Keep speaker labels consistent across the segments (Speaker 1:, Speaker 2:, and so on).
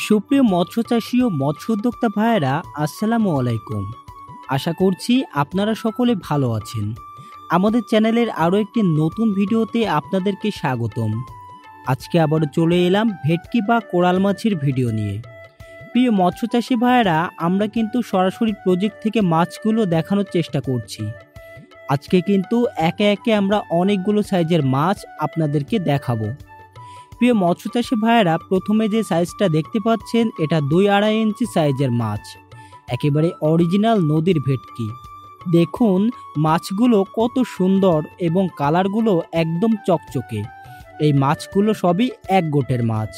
Speaker 1: সুপ্রিয় মৎস্যচাষী ও মৎস্য উদ্যোক্তা ভাইয়েরা, আসসালামু আলাইকুম। আশা করছি আপনারা সকলে ভালো আছেন। আমাদের চ্যানেলের আরও একটি নতুন ভিডিওতে আপনাদেরকে স্বাগতম। আজকে আবারও চলে এলাম ভেটকি বা কোরাল মাছের ভিডিও নিয়ে। প্রিয় মৎস্যচাষী ভাইয়েরা, আমরা কিন্তু সরাসরি প্রজেক্ট থেকে মাছগুলো দেখানোর চেষ্টা করছি। আজকে কিন্তু একে একে আমরা অনেকগুলো সাইজের মাছ আপনাদেরকে দেখাবো। প্রিয় মৎস্যচাষী ভাইয়েরা, প্রথমে যে সাইজটা দেখতে পাচ্ছেন এটা 2-2.5 ইঞ্চি সাইজের মাছ, একেবারে অরিজিনাল নদীর ভেটকি। দেখুন মাছগুলো কত সুন্দর এবং কালারগুলো একদম চকচকে। এই মাছগুলো সবই এক গোটের মাছ।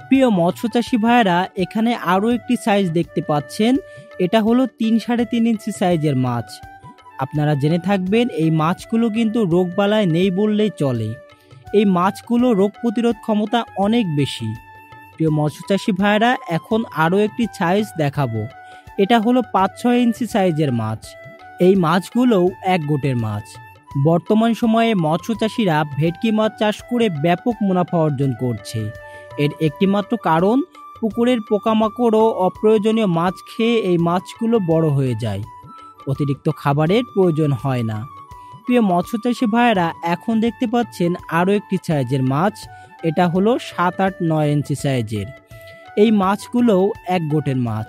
Speaker 1: প্রিয় মৎস্যচাষী ভাইয়েরা, এখানে আরও একটি সাইজ দেখতে পাচ্ছেন, এটা হলো 3-3.5 ইঞ্চি সাইজের মাছ। আপনারা জেনে থাকবেন এই মাছগুলো কিন্তু রোগবালাই নেই বললেই চলে। এই মাছগুলো রোগ প্রতিরোধ ক্ষমতা অনেক বেশি। প্রিয় মৎস্যচাষী ভাইরা, এখন আরও একটি সাইজ দেখাবো। এটা হলো 5-6 ইঞ্চি সাইজের মাছ। এই মাছগুলোও এক গোটের মাছ। বর্তমান সময়ে মৎস্যচাষীরা ভেটকি মাছ চাষ করে ব্যাপক মুনাফা অর্জন করছে। এর একটিমাত্র কারণ, পুকুরের পোকামাকড় ও অপ্রয়োজনীয় মাছ খেয়ে এই মাছগুলো বড় হয়ে যায়। অতিরিক্ত খাবারের প্রয়োজন হয় না। প্রিয় মৎস্যচাষী ভাইয়েরা, এখন দেখতে পাচ্ছেন আরও একটি সাইজের মাছ। এটা হলো 7-8-9 ইঞ্চি সাইজের। এই মাছগুলোও এক গোটের মাছ।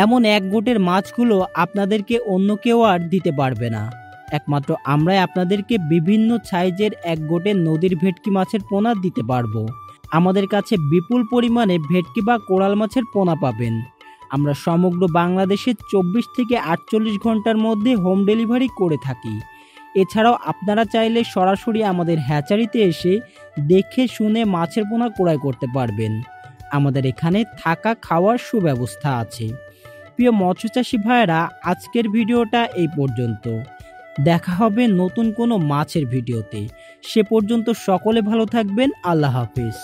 Speaker 1: এমন এক গোটের মাছগুলো আপনাদেরকে অন্য কেউ আর দিতে পারবে না। একমাত্র আমরাই আপনাদেরকে বিভিন্ন সাইজের এক গোটের নদীর ভেটকি মাছের পোনা দিতে পারবো। আমাদের কাছে বিপুল পরিমাণে ভেটকি বা কোরাল মাছের পোনা পাবেন। আমরা সমগ্র বাংলাদেশে 24 থেকে 48 ঘন্টার মধ্যে হোম ডেলিভারি করে থাকি। এছাড়াও আপনারা চাইলে সরাসরি আমাদের হ্যাচারিতে এসে দেখে শুনে মাছের পোনা ক্রয় করতে পারবেন। আমাদের এখানে থাকা খাওয়ার সুব্যবস্থা আছে। প্রিয় মৎস্যচাষী ভাইয়েরা, আজকের ভিডিওটা এই পর্যন্ত। দেখা হবে নতুন কোনো মাছের ভিডিওতে। সে পর্যন্ত সকলে ভালো থাকবেন। আল্লাহ হাফেজ।